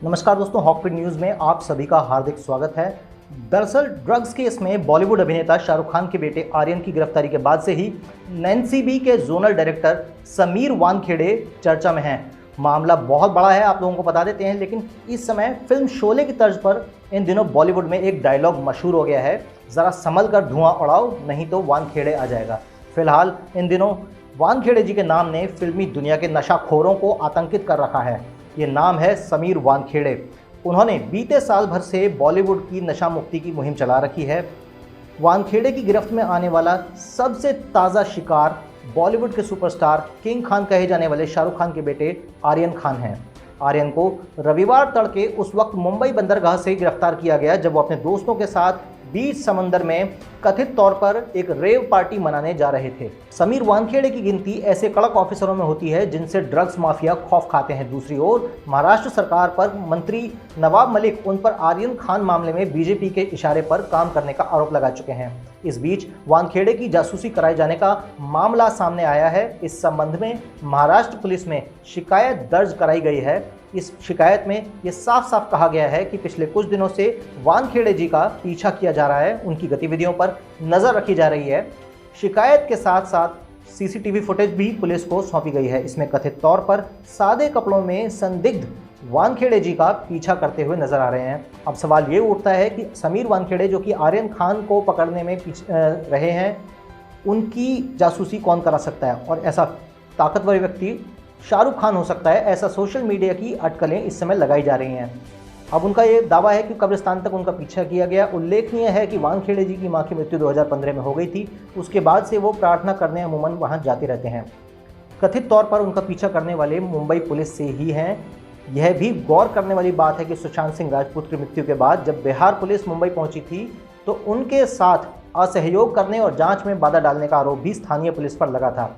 नमस्कार दोस्तों, हॉकपीट न्यूज़ में आप सभी का हार्दिक स्वागत है। दरअसल ड्रग्स केस में बॉलीवुड अभिनेता शाहरुख खान के बेटे आर्यन की गिरफ्तारी के बाद से ही एनसीबी के जोनल डायरेक्टर समीर वानखेड़े चर्चा में हैं। मामला बहुत बड़ा है, आप लोगों को बता देते हैं, लेकिन इस समय फिल्म शोले की तर्ज पर इन दिनों बॉलीवुड में एक डायलॉग मशहूर हो गया है, ज़रा संभल कर धुआं उड़ाओ नहीं तो वानखेड़े आ जाएगा। फिलहाल इन दिनों वानखेड़े जी के नाम ने फिल्मी दुनिया के नशाखोरों को आतंकित कर रखा है। ये नाम है समीर वानखेड़े। उन्होंने बीते साल भर से बॉलीवुड की नशा मुक्ति की मुहिम चला रखी है। वानखेड़े की गिरफ्त में आने वाला सबसे ताज़ा शिकार बॉलीवुड के सुपरस्टार किंग खान कहे जाने वाले शाहरुख खान के बेटे आर्यन खान हैं। आर्यन को रविवार तड़के उस वक्त मुंबई बंदरगाह से गिरफ्तार किया गया जब वो अपने दोस्तों के साथ बीच समंदर में कथित तौर पर एक रेव पार्टी मनाने जा रहे थे। समीर वानखेड़े की गिनती ऐसे कड़क ऑफिसरों में होती है जिनसे ड्रग्स माफिया खौफ खाते हैं। दूसरी ओर महाराष्ट्र सरकार पर मंत्री नवाब मलिक उन पर आर्यन खान मामले में बीजेपी के इशारे पर काम करने का आरोप लगा चुके हैं। इस बीच वानखेड़े की जासूसी कराए जाने का मामला सामने आया है। इस संबंध में महाराष्ट्र पुलिस में शिकायत दर्ज कराई गई है। इस शिकायत में ये साफ साफ कहा गया है कि पिछले कुछ दिनों से वानखेड़े जी का पीछा किया जा रहा है, उनकी गतिविधियों पर नज़र रखी जा रही है। शिकायत के साथ साथ सीसीटीवी फुटेज भी पुलिस को सौंपी गई है। इसमें कथित तौर पर सादे कपड़ों में संदिग्ध वानखेड़े जी का पीछा करते हुए नजर आ रहे हैं। अब सवाल ये उठता है कि समीर वानखेड़े जो कि आर्यन खान को पकड़ने में रहे हैं, उनकी जासूसी कौन करा सकता है? और ऐसा ताकतवर व्यक्ति शाहरुख खान हो सकता है, ऐसा सोशल मीडिया की अटकलें इस समय लगाई जा रही हैं। अब उनका ये दावा है कि कब्रिस्तान तक उनका पीछा किया गया। उल्लेखनीय है कि वानखेड़े जी की मां की मृत्यु 2015 में हो गई थी। उसके बाद से वो प्रार्थना करने अमूमन वहां जाते रहते हैं। कथित तौर पर उनका पीछा करने वाले मुंबई पुलिस से ही हैं। यह भी गौर करने वाली बात है कि सुशांत सिंह राजपूत की मृत्यु के बाद जब बिहार पुलिस मुंबई पहुंची थी तो उनके साथ असहयोग करने और जाँच में बाधा डालने का आरोप भी स्थानीय पुलिस पर लगा था।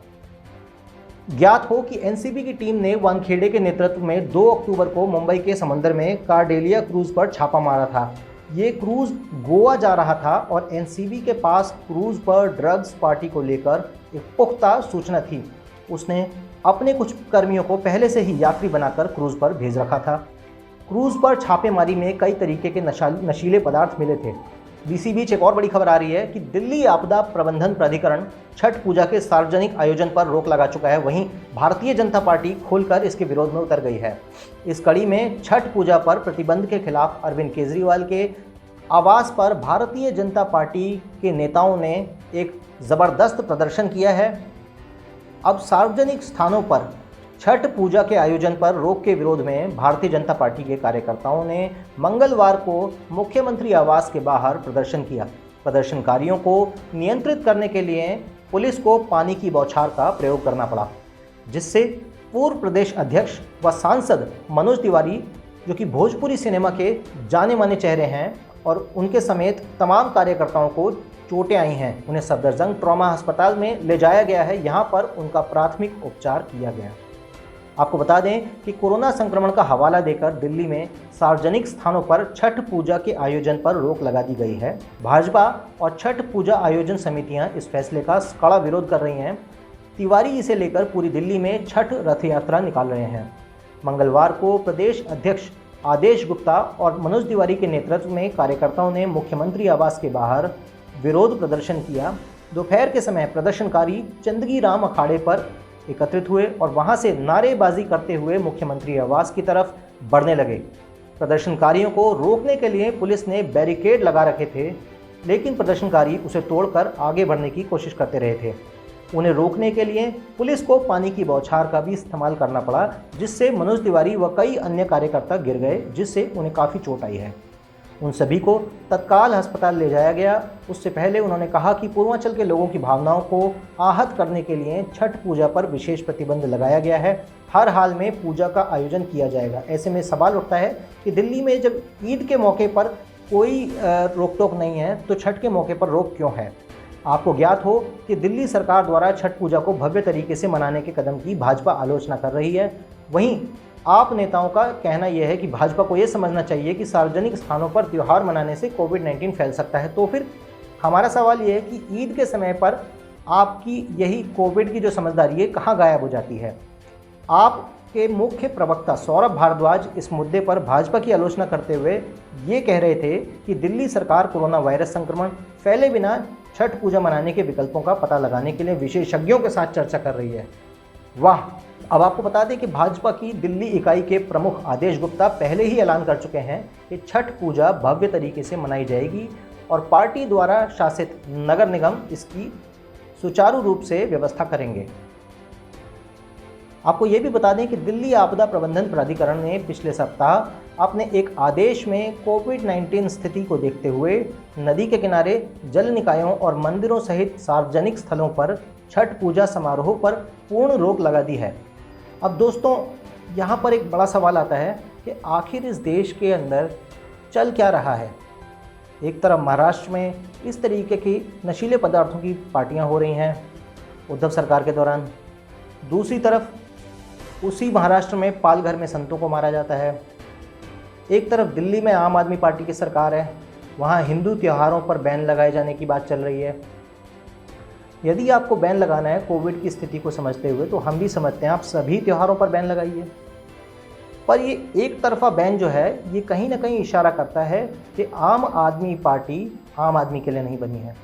ज्ञात हो कि एनसीबी की टीम ने वानखेड़े के नेतृत्व में 2 अक्टूबर को मुंबई के समंदर में कार्डेलिया क्रूज पर छापा मारा था। ये क्रूज गोवा जा रहा था और एनसीबी के पास क्रूज पर ड्रग्स पार्टी को लेकर एक पुख्ता सूचना थी। उसने अपने कुछ कर्मियों को पहले से ही यात्री बनाकर क्रूज पर भेज रखा था। क्रूज पर छापेमारी में कई तरीके के नशीले पदार्थ मिले थे। इसी बीच एक और बड़ी खबर आ रही है कि दिल्ली आपदा प्रबंधन प्राधिकरण छठ पूजा के सार्वजनिक आयोजन पर रोक लगा चुका है। वहीं भारतीय जनता पार्टी खुलकर इसके विरोध में उतर गई है। इस कड़ी में छठ पूजा पर प्रतिबंध के खिलाफ अरविंद केजरीवाल के आवास पर भारतीय जनता पार्टी के नेताओं ने एक ज़बरदस्त प्रदर्शन किया है। अब सार्वजनिक स्थानों पर छठ पूजा के आयोजन पर रोक के विरोध में भारतीय जनता पार्टी के कार्यकर्ताओं ने मंगलवार को मुख्यमंत्री आवास के बाहर प्रदर्शन किया। प्रदर्शनकारियों को नियंत्रित करने के लिए पुलिस को पानी की बौछार का प्रयोग करना पड़ा, जिससे पूर्व प्रदेश अध्यक्ष व सांसद मनोज तिवारी, जो कि भोजपुरी सिनेमा के जाने माने चेहरे हैं, और उनके समेत तमाम कार्यकर्ताओं को चोटें आई हैं। उन्हें सफदरजंग ट्रॉमा अस्पताल में ले जाया गया है। यहाँ पर उनका प्राथमिक उपचार किया गया। आपको बता दें कि कोरोना संक्रमण का हवाला देकर दिल्ली में सार्वजनिक स्थानों पर छठ पूजा के आयोजन पर रोक लगा दी गई है। भाजपा और छठ पूजा आयोजन समितियां इस फैसले का कड़ा विरोध कर रही हैं। तिवारी इसे लेकर पूरी दिल्ली में छठ रथ यात्रा निकाल रहे हैं। मंगलवार को प्रदेश अध्यक्ष आदेश गुप्ता और मनोज तिवारी के नेतृत्व में कार्यकर्ताओं ने मुख्यमंत्री आवास के बाहर विरोध प्रदर्शन किया। दोपहर के समय प्रदर्शनकारी चंदगी राम अखाड़े पर एकत्रित हुए और वहां से नारेबाजी करते हुए मुख्यमंत्री आवास की तरफ बढ़ने लगे। प्रदर्शनकारियों को रोकने के लिए पुलिस ने बैरिकेड लगा रखे थे, लेकिन प्रदर्शनकारी उसे तोड़कर आगे बढ़ने की कोशिश करते रहे थे। उन्हें रोकने के लिए पुलिस को पानी की बौछार का भी इस्तेमाल करना पड़ा, जिससे मनोज तिवारी व कई अन्य कार्यकर्ता गिर गए, जिससे उन्हें काफ़ी चोट आई है। उन सभी को तत्काल अस्पताल ले जाया गया। उससे पहले उन्होंने कहा कि पूर्वांचल के लोगों की भावनाओं को आहत करने के लिए छठ पूजा पर विशेष प्रतिबंध लगाया गया है। हर हाल में पूजा का आयोजन किया जाएगा। ऐसे में सवाल उठता है कि दिल्ली में जब ईद के मौके पर कोई रोक टोक नहीं है तो छठ के मौके पर रोक क्यों है? आपको ज्ञात हो कि दिल्ली सरकार द्वारा छठ पूजा को भव्य तरीके से मनाने के कदम की भाजपा आलोचना कर रही है। वहीं आप नेताओं का कहना यह है कि भाजपा को यह समझना चाहिए कि सार्वजनिक स्थानों पर त्यौहार मनाने से कोविड-19 फैल सकता है। तो फिर हमारा सवाल यह है कि ईद के समय पर आपकी यही कोविड की जो समझदारी है कहाँ गायब हो जाती है? आप के मुख्य प्रवक्ता सौरभ भारद्वाज इस मुद्दे पर भाजपा की आलोचना करते हुए ये कह रहे थे कि दिल्ली सरकार कोरोना वायरस संक्रमण फैले बिना छठ पूजा मनाने के विकल्पों का पता लगाने के लिए विशेषज्ञों के साथ चर्चा कर रही है। वाह! अब आपको बता दें कि भाजपा की दिल्ली इकाई के प्रमुख आदेश गुप्ता पहले ही ऐलान कर चुके हैं कि छठ पूजा भव्य तरीके से मनाई जाएगी और पार्टी द्वारा शासित नगर निगम इसकी सुचारू रूप से व्यवस्था करेंगे। आपको ये भी बता दें कि दिल्ली आपदा प्रबंधन प्राधिकरण ने पिछले सप्ताह अपने एक आदेश में कोविड-19 स्थिति को देखते हुए नदी के किनारे, जल निकायों और मंदिरों सहित सार्वजनिक स्थलों पर छठ पूजा समारोह पर पूर्ण रोक लगा दी है। अब दोस्तों, यहाँ पर एक बड़ा सवाल आता है कि आखिर इस देश के अंदर चल क्या रहा है। एक तरफ महाराष्ट्र में इस तरीके की नशीले पदार्थों की पार्टियाँ हो रही हैं उद्धव सरकार के दौरान, दूसरी तरफ उसी महाराष्ट्र में पालघर में संतों को मारा जाता है। एक तरफ दिल्ली में आम आदमी पार्टी की सरकार है, वहाँ हिंदू त्योहारों पर बैन लगाए जाने की बात चल रही है। यदि आपको बैन लगाना है कोविड की स्थिति को समझते हुए, तो हम भी समझते हैं आप सभी त्योहारों पर बैन लगाइए। पर ये एक तरफा बैन जो है, ये कहीं ना कहीं इशारा करता है कि आम आदमी पार्टी आम आदमी के लिए नहीं बनी है।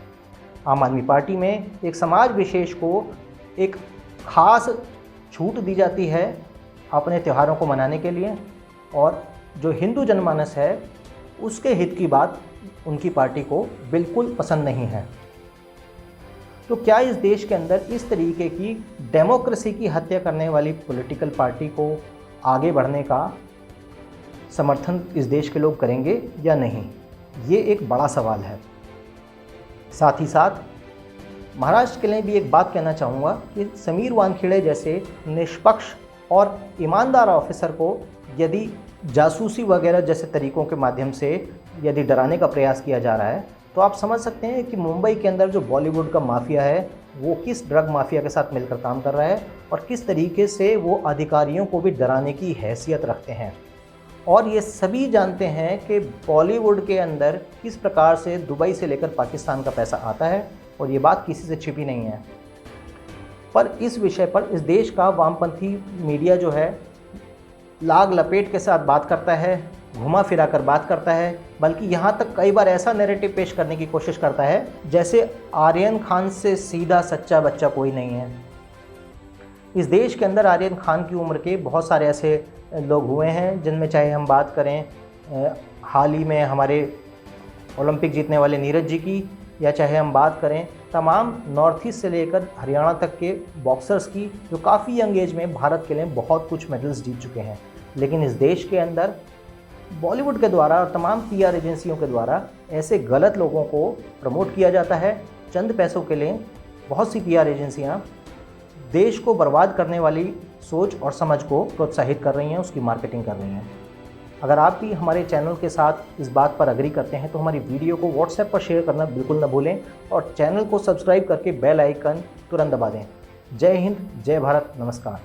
आम आदमी पार्टी में एक समाज विशेष को एक खास छूट दी जाती है अपने त्योहारों को मनाने के लिए, और जो हिंदू जनमानस है उसके हित की बात उनकी पार्टी को बिल्कुल पसंद नहीं है। तो क्या इस देश के अंदर इस तरीके की डेमोक्रेसी की हत्या करने वाली पॉलिटिकल पार्टी को आगे बढ़ने का समर्थन इस देश के लोग करेंगे या नहीं? ये एक बड़ा सवाल है। साथ ही साथ महाराष्ट्र के लिए भी एक बात कहना चाहूँगा कि समीर वानखेड़े जैसे निष्पक्ष और ईमानदार ऑफिसर को यदि जासूसी वगैरह जैसे तरीक़ों के माध्यम से यदि डराने का प्रयास किया जा रहा है, तो आप समझ सकते हैं कि मुंबई के अंदर जो बॉलीवुड का माफिया है वो किस ड्रग माफिया के साथ मिलकर काम कर रहा है और किस तरीके से वो अधिकारियों को भी डराने की हैसियत रखते हैं। और ये सभी जानते हैं कि बॉलीवुड के अंदर किस प्रकार से दुबई से लेकर पाकिस्तान का पैसा आता है, और ये बात किसी से छिपी नहीं है। पर इस विषय पर इस देश का वामपंथी मीडिया जो है लाग लपेट के साथ बात करता है, घुमा फिरा कर बात करता है, बल्कि यहाँ तक कई बार ऐसा नैरेटिव पेश करने की कोशिश करता है जैसे आर्यन खान से सीधा सच्चा बच्चा कोई नहीं है। इस देश के अंदर आर्यन खान की उम्र के बहुत सारे ऐसे लोग हुए हैं, जिनमें चाहे हम बात करें हाल ही में हमारे ओलंपिक जीतने वाले नीरज जी की, या चाहे हम बात करें तमाम नॉर्थ ईस्ट से लेकर हरियाणा तक के बॉक्सर्स की, जो काफ़ी यंग एज में भारत के लिए बहुत कुछ मेडल्स जीत चुके हैं। लेकिन इस देश के अंदर बॉलीवुड के द्वारा और तमाम पीआर एजेंसियों के द्वारा ऐसे गलत लोगों को प्रमोट किया जाता है चंद पैसों के लिए। बहुत सी पीआर एजेंसियां देश को बर्बाद करने वाली सोच और समझ को प्रोत्साहित कर रही हैं, उसकी मार्केटिंग कर रही हैं। अगर आप भी हमारे चैनल के साथ इस बात पर अग्री करते हैं तो हमारी वीडियो को व्हाट्सएप पर शेयर करना बिल्कुल न भूलें और चैनल को सब्सक्राइब करके बेल आइकन तुरंत दबा दें। जय हिंद, जय भारत, नमस्कार।